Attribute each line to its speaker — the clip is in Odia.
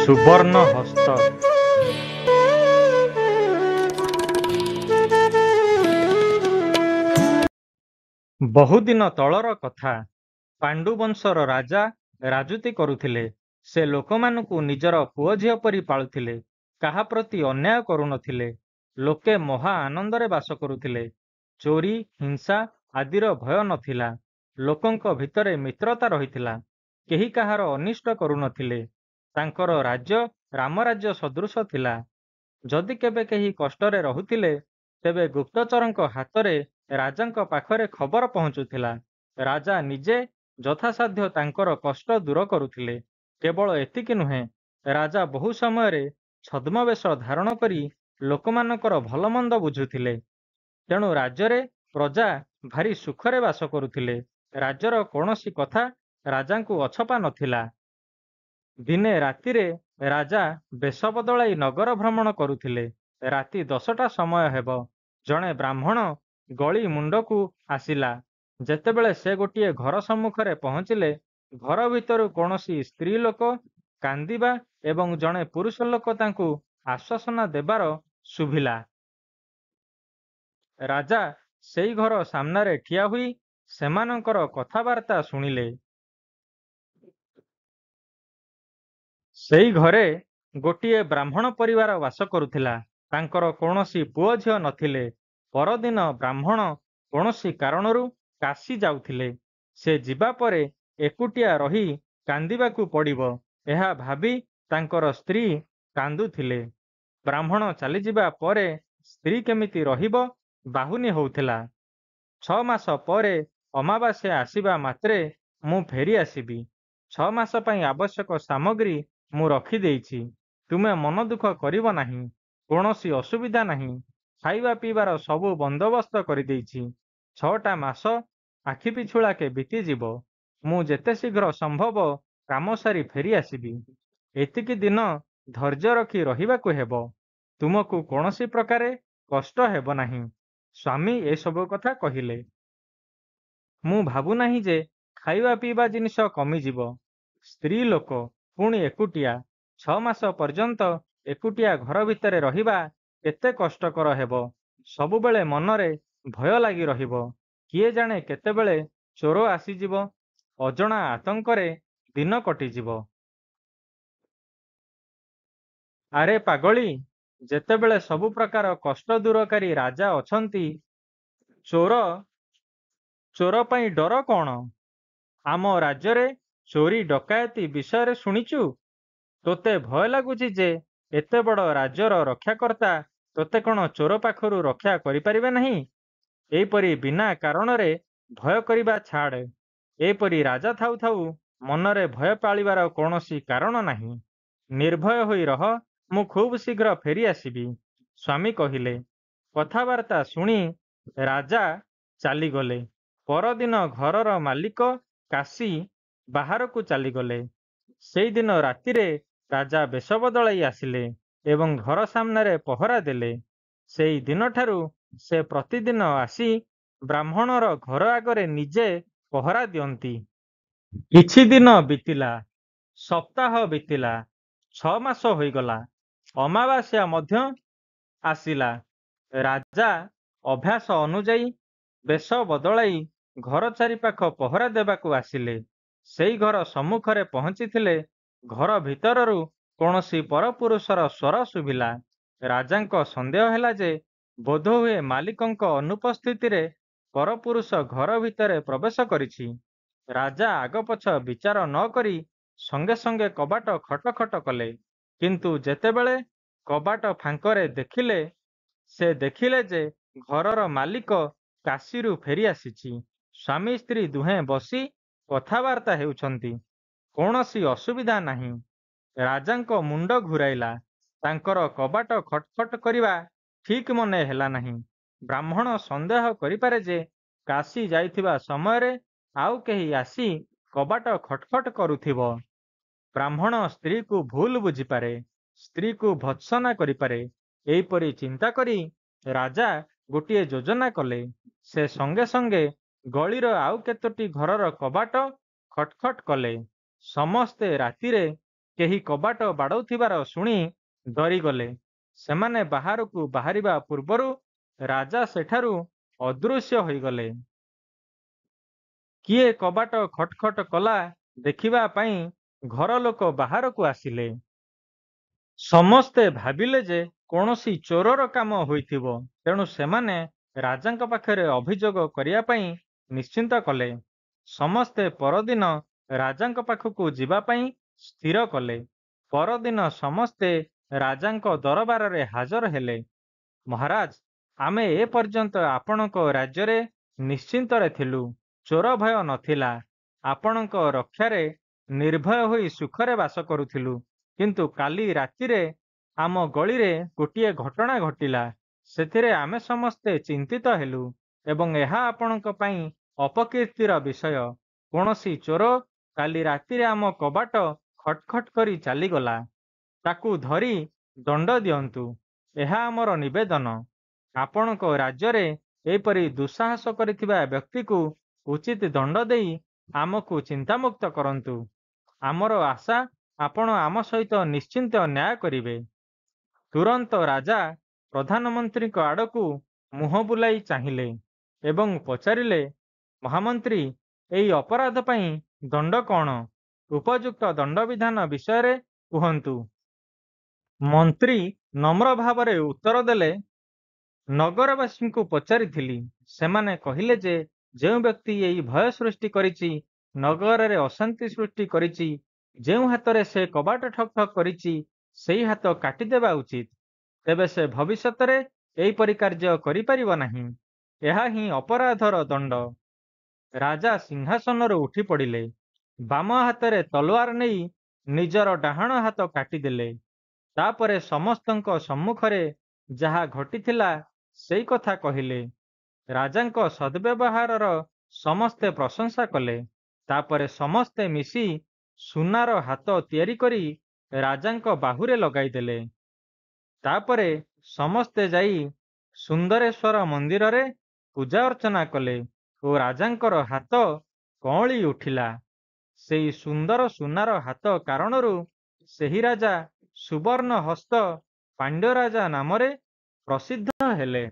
Speaker 1: ସୁବର୍ଣ୍ଣ ହସ୍ତ। ବହୁଦିନ ତଳର କଥା। ପାଣ୍ଡୁବଂଶର ରାଜା ରାଜୁତି କରୁଥିଲେ। ସେ ଲୋକମାନଙ୍କୁ ନିଜର ପୁଅ ଝିଅ ପରି ପାଳୁଥିଲେ। କାହା ପ୍ରତି ଅନ୍ୟାୟ କରୁନଥିଲେ। ଲୋକେ ମହା ଆନନ୍ଦରେ ବାସ କରୁଥିଲେ। ଚୋରି ହିଂସା ଆଦିର ଭୟ ନଥିଲା। ଲୋକଙ୍କ ଭିତରେ ମିତ୍ରତା ରହିଥିଲା। କେହି କାହାର ଅନିଷ୍ଟ କରୁନଥିଲେ। ତାଙ୍କର ରାଜ୍ୟ ରାମରାଜ୍ୟ ସଦୃଶ ଥିଲା। ଯଦି କେବେ କେହି କଷ୍ଟରେ ରହୁଥିଲେ ତେବେ ଗୁପ୍ତଚରଙ୍କ ହାତରେ ରାଜାଙ୍କ ପାଖରେ ଖବର ପହଞ୍ଚୁଥିଲା। ରାଜା ନିଜେ ଯଥାସାଧ୍ୟ ତାଙ୍କର କଷ୍ଟ ଦୂର କରୁଥିଲେ। କେବଳ ଏତିକି ନୁହେଁ, ରାଜା ବହୁ ସମୟରେ ଛଦ୍ମବେଶ ଧାରଣ କରି ଲୋକମାନଙ୍କର ଭଲମନ୍ଦ ବୁଝୁଥିଲେ। ତେଣୁ ରାଜ୍ୟରେ ପ୍ରଜା ଭାରି ସୁଖରେ ବାସ କରୁଥିଲେ। ରାଜ୍ୟର କୌଣସି କଥା ରାଜାଙ୍କୁ ଅଛପା ନଥିଲା। ଦିନେ ରାତିରେ ରାଜା ବେଶ ବଦଳାଇ ନଗର ଭ୍ରମଣ କରୁଥିଲେ। ରାତି 10ଟା ସମୟ ହେବ। ଜଣେ ବ୍ରାହ୍ମଣ ଗଳି ମୁଣ୍ଡକୁ ଆସିଲା। ଯେତେବେଳେ ସେ ଗୋଟିଏ ଘର ସମ୍ମୁଖରେ ପହଞ୍ଚିଲେ, ଘର ଭିତରୁ କୌଣସି ସ୍ତ୍ରୀ ଲୋକ କାନ୍ଦିବା ଏବଂ ଜଣେ ପୁରୁଷ ଲୋକ ତାଙ୍କୁ ଆଶ୍ୱାସନା ଦେବାର ଶୁଭିଲା। ରାଜା ସେଇ ଘର ସାମ୍ନାରେ ଠିଆ ହୋଇ ସେମାନଙ୍କର କଥାବାର୍ତ୍ତା ଶୁଣିଲେ। ସେଇ ଘରେ ଗୋଟିଏ ବ୍ରାହ୍ମଣ ପରିବାର ବାସ କରୁଥିଲା। ତାଙ୍କର କୌଣସି ପୁଅ ଝିଅ ନଥିଲେ। ପରଦିନ ବ୍ରାହ୍ମଣ କୌଣସି କାରଣରୁ କାଶୀ ଯାଉଥିଲେ। ସେ ଯିବା ପରେ ଏକୁଟିଆ ରହି କାନ୍ଦିବାକୁ ପଡ଼ିବ, ଏହା ଭାବି ତାଙ୍କର ସ୍ତ୍ରୀ କାନ୍ଦୁଥିଲେ। ବ୍ରାହ୍ମଣ ଚାଲିଯିବା ପରେ ସ୍ତ୍ରୀ କେମିତି ରହିବ ବାହୁନି ହେଉଥିଲା। 6 ମାସ ପରେ ଅମାବାସ୍ୟା ଆସିବା ମାତ୍ରେ ମୁଁ ଫେରି ଆସିବି। 6 ମାସ ପାଇଁ ଆବଶ୍ୟକ ସାମଗ୍ରୀ ମୁଁ ରଖିଦେଇଛି। ତୁମେ ମନ ଦୁଃଖ କରିବ ନାହିଁ। କୌଣସି ଅସୁବିଧା ନାହିଁ। ଖାଇବା ପିଇବାର ସବୁ ବନ୍ଦୋବସ୍ତ କରିଦେଇଛି। 6ଟା ମାସ ଆଖିପିଛୁଳାକେ ବିତିଯିବ। ମୁଁ ଯେତେ ଶୀଘ୍ର ସମ୍ଭବ କାମ ସାରି ଫେରି ଆସିବି। ଏତିକି ଦିନ ଧୈର୍ଯ୍ୟ ରଖି ରହିବାକୁ ହେବ। ତୁମକୁ କୌଣସି ପ୍ରକାରେ କଷ୍ଟ ହେବ ନାହିଁ। ସ୍ୱାମୀ ଏସବୁ କଥା କହିଲେ। ମୁଁ ଭାବୁନାହିଁ ଯେ ଖାଇବା ପିଇବା ଜିନିଷ କମିଯିବ। ସ୍ତ୍ରୀ ଲୋକ ପୁଣି ଏକୁଟିଆ। 6 ମାସ ପର୍ଯ୍ୟନ୍ତ ଏକୁଟିଆ ଘର ଭିତରେ ରହିବା କେତେ କଷ୍ଟକର ହେବ। ସବୁବେଳେ ମନରେ ଭୟ ଲାଗି ରହିବ। କିଏ ଜାଣେ କେତେବେଳେ ଚୋର ଆସିଯିବ। ଅଜଣା ଆତଙ୍କରେ ଦିନ କଟିଯିବ। ଆରେ ପାଗଳୀ, ଯେତେବେଳେ ସବୁ ପ୍ରକାର କଷ୍ଟ ଦୂରକାରୀ ରାଜା ଅଛନ୍ତି, ଚୋର ପାଇଁ ଡର କ'ଣ? ଆମ ରାଜ୍ୟରେ ଚୋରି ଡକାୟତି ବିଷୟରେ ଶୁଣିଛୁ। ତୋତେ ଭୟ ଲାଗୁଛି ଯେ ଏତେ ବଡ଼ ରାଜ୍ୟର ରକ୍ଷାକର୍ତ୍ତା ତୋତେ କ'ଣ ଚୋର ପାଖରୁ ରକ୍ଷା କରିପାରିବେ ନାହିଁ? ଏହିପରି ବିନା କାରଣରେ ଭୟ କରିବା ଛାଡ଼। ଏପରି ରାଜା ଥାଉ ଥାଉ ମନରେ ଭୟ ପାଳିବାର କୌଣସି କାରଣ ନାହିଁ। ନିର୍ଭୟ ହୋଇ ରହ, ମୁଁ ଖୁବ୍ ଶୀଘ୍ର ଫେରି ଆସିବି। ସ୍ୱାମୀ କହିଲେ। କଥାବାର୍ତ୍ତା ଶୁଣି ରାଜା ଚାଲିଗଲେ। ପରଦିନ ଘରର ମାଲିକ କାଶୀ ବାହାରକୁ ଚାଲିଗଲେ। ସେଇଦିନ ରାତିରେ ରାଜା ବେଶ ବଦଳାଇ ଆସିଲେ ଏବଂ ଘର ସାମ୍ନାରେ ପହରା ଦେଲେ। ସେଇ ଦିନଠାରୁ ସେ ପ୍ରତିଦିନ ଆସି ବ୍ରାହ୍ମଣର ଘର ଆଗରେ ନିଜେ ପହରା ଦିଅନ୍ତି। କିଛି ଦିନ ବିତିଲା, ସପ୍ତାହ ବିତିଲା, 6 ମାସ ହୋଇଗଲା। ଅମାବାସ୍ୟା ମଧ୍ୟ ଆସିଲା। ରାଜା ଅଭ୍ୟାସ ଅନୁଯାୟୀ ବେଶ ବଦଳାଇ ଘର ଚାରିପାଖ ପହରା ଦେବାକୁ ଆସିଲେ। ସେଇ ଘର ସମ୍ମୁଖରେ ପହଞ୍ଚିଥିଲେ। ଘର ଭିତରରୁ କୌଣସି ପରପୁରୁଷର ସ୍ୱର ଶୁଭିଲା। ରାଜାଙ୍କ ସନ୍ଦେହ ହେଲା ଯେ ବୋଧହୁଏ ମାଲିକଙ୍କ ଅନୁପସ୍ଥିତିରେ ପରପୁରୁଷ ଘର ଭିତରେ ପ୍ରବେଶ କରିଛି। ରାଜା ଆଗପଛ ବିଚାର ନ କରି ସଙ୍ଗେ ସଙ୍ଗେ କବାଟ ଖଟ ଖଟ କଲେ। କିନ୍ତୁ ଯେତେବେଳେ କବାଟ ଫାଙ୍କରେ ଦେଖିଲେ, ସେ ଦେଖିଲେ ଯେ ଘରର ମାଲିକ କାଶୀରୁ ଫେରି ଆସିଛି। ସ୍ୱାମୀ ସ୍ତ୍ରୀ ଦୁହେଁ ବସି କଥାବାର୍ତ୍ତା ହେଉଛନ୍ତି। କୌଣସି ଅସୁବିଧା ନାହିଁ। ରାଜାଙ୍କ ମୁଣ୍ଡ ଘୂରାଇଲା। ତାଙ୍କର କବାଟ ଖଟଖଟ କରିବା ଠିକ୍ ମନେ ହେଲା ନାହିଁ। ବ୍ରାହ୍ମଣ ସନ୍ଦେହ କରିପାରେ ଯେ କାଶୀ ଯାଇଥିବା ସମୟରେ ଆଉ କେହି ଆସି କବାଟ ଖଟଖଟ କରୁଥିବ। ବ୍ରାହ୍ମଣ ସ୍ତ୍ରୀକୁ ଭୁଲ ବୁଝିପାରେ, ସ୍ତ୍ରୀକୁ ଭତ୍ସନା କରିପାରେ। ଏହିପରି ଚିନ୍ତା କରି ରାଜା ଗୋଟିଏ ଯୋଜନା କଲେ। ସେ ସଙ୍ଗେ ସଙ୍ଗେ ଗଳିର ଆଉ କେତୋଟି ଘରର କବାଟ ଖଟଖଟ କଲେ। ସମସ୍ତେ ରାତିରେ କେହି କବାଟ ବାଡ଼ଉଥିବାର ଶୁଣି ଡରିଗଲେ। ସେମାନେ ବାହାରକୁ ବାହାରିବା ପୂର୍ବରୁ ରାଜା ସେଠାରୁ ଅଦୃଶ୍ୟ ହୋଇଗଲେ। କିଏ କବାଟ ଖଟ୍ ଖଟ୍ କଲା ଦେଖିବା ପାଇଁ ଘର ଲୋକ ବାହାରକୁ ଆସିଲେ। ସମସ୍ତେ ଭାବିଲେ ଯେ କୌଣସି ଚୋରର କାମ ହୋଇଥିବ। ତେଣୁ ସେମାନେ ରାଜାଙ୍କ ପାଖରେ ଅଭିଯୋଗ କରିବା ପାଇଁ ନିଶ୍ଚିନ୍ତ କଲେ। ସମସ୍ତେ ପରଦିନ ରାଜାଙ୍କ ପାଖକୁ ଯିବା ପାଇଁ ସ୍ଥିର କଲେ। ପରଦିନ ସମସ୍ତେ ରାଜାଙ୍କ ଦରବାରରେ ହାଜର ହେଲେ। ମହାରାଜ, ଆମେ ଏ ପର୍ଯ୍ୟନ୍ତ ଆପଣଙ୍କ ରାଜ୍ୟରେ ନିଶ୍ଚିନ୍ତରେ ଥିଲୁ। ଚୋର ଭୟ ନଥିଲା। ଆପଣଙ୍କ ରକ୍ଷାରେ ନିର୍ଭୟ ହୋଇ ସୁଖରେ ବାସ କରୁଥିଲୁ। କିନ୍ତୁ କାଲି ରାତିରେ ଆମ ଗଳିରେ ଗୋଟିଏ ଘଟଣା ଘଟିଲା। ସେଥିରେ ଆମେ ସମସ୍ତେ ଚିନ୍ତିତ ହେଲୁ ଏବଂ ଏହା ଆପଣଙ୍କ ପାଇଁ ଅପକୀର୍ତ୍ତିର ବିଷୟ। କୌଣସି ଚୋର କାଲି ରାତିରେ ଆମ କବାଟ ଖଟ୍ ଖଟ୍ କରି ଚାଲିଗଲା। ତାକୁ ଧରି ଦଣ୍ଡ ଦିଅନ୍ତୁ, ଏହା ଆମର ନିବେଦନ। ଆପଣଙ୍କ ରାଜ୍ୟରେ ଏପରି ଦୁଃସାହସ କରିଥିବା ବ୍ୟକ୍ତିକୁ ଉଚିତ ଦଣ୍ଡ ଦେଇ ଆମକୁ ଚିନ୍ତାମୁକ୍ତ କରନ୍ତୁ। ଆମର ଆଶା ଆପଣ ଆମ ସହିତ ନିଶ୍ଚିନ୍ତ ନ୍ୟାୟ କରିବେ। ତୁରନ୍ତ ରାଜା ପ୍ରଧାନମନ୍ତ୍ରୀଙ୍କ ଆଡ଼କୁ ମୁହଁ ବୁଲାଇ ଚାହିଁଲେ ଏବଂ ପଚାରିଲେ, ମହାମନ୍ତ୍ରୀ, ଏହି ଅପରାଧ ପାଇଁ ଦଣ୍ଡ କ'ଣ? ଉପଯୁକ୍ତ ଦଣ୍ଡବିଧାନ ବିଷୟରେ କୁହନ୍ତୁ। ମନ୍ତ୍ରୀ ନମ୍ର ଭାବରେ ଉତ୍ତର ଦେଲେ, ନଗରବାସୀଙ୍କୁ ପଚାରିଥିଲି। ସେମାନେ କହିଲେ ଯେ ଯେଉଁ ବ୍ୟକ୍ତି ଏହି ଭୟ ସୃଷ୍ଟି କରିଛି, ନଗରରେ ଅଶାନ୍ତି ସୃଷ୍ଟି କରିଛି, ଯେଉଁ ହାତରେ ସେ କବାଟ ଠକ୍ ଠକ୍ କରିଛି, ସେହି ହାତ କାଟିଦେବା ଉଚିତ। ତେବେ ସେ ଭବିଷ୍ୟତରେ ଏହିପରି କାର୍ଯ୍ୟ କରିପାରିବ ନାହିଁ। ଏହା ହିଁ ଅପରାଧର ଦଣ୍ଡ। ରାଜା ସିଂହାସନରୁ ଉଠି ପଡ଼ିଲେ। ବାମ ହାତରେ ତଲୱାର ନେଇ ନିଜର ଡାହାଣ ହାତ କାଟିଦେଲେ। ତାପରେ ସମସ୍ତଙ୍କ ସମ୍ମୁଖରେ ଯାହା ଘଟିଥିଲା ସେଇ କଥା କହିଲେ। ରାଜାଙ୍କ ସଦ୍ବ୍ୟବହାରର ସମସ୍ତେ ପ୍ରଶଂସା କଲେ। ତାପରେ ସମସ୍ତେ ମିଶି ସୁନାର ହାତ ତିଆରି କରି ରାଜାଙ୍କ ବାହୁରେ ଲଗାଇଦେଲେ। ତାପରେ ସମସ୍ତେ ଯାଇ ସୁନ୍ଦରେଶ୍ୱର ମନ୍ଦିରରେ ପୂଜା ଅର୍ଚ୍ଚନା କଲେ ଓ ରାଜାଙ୍କର ହାତ କଅଁଳି ଉଠିଲା। ସେଇ ସୁନ୍ଦର ସୁନାର ହାତ କାରଣରୁ ସେହି ରାଜା ସୁବର୍ଣ୍ଣ ହସ୍ତ ପାଣ୍ଡ୍ୟ ରାଜା ନାମରେ ପ୍ରସିଦ୍ଧ ହେଲେ।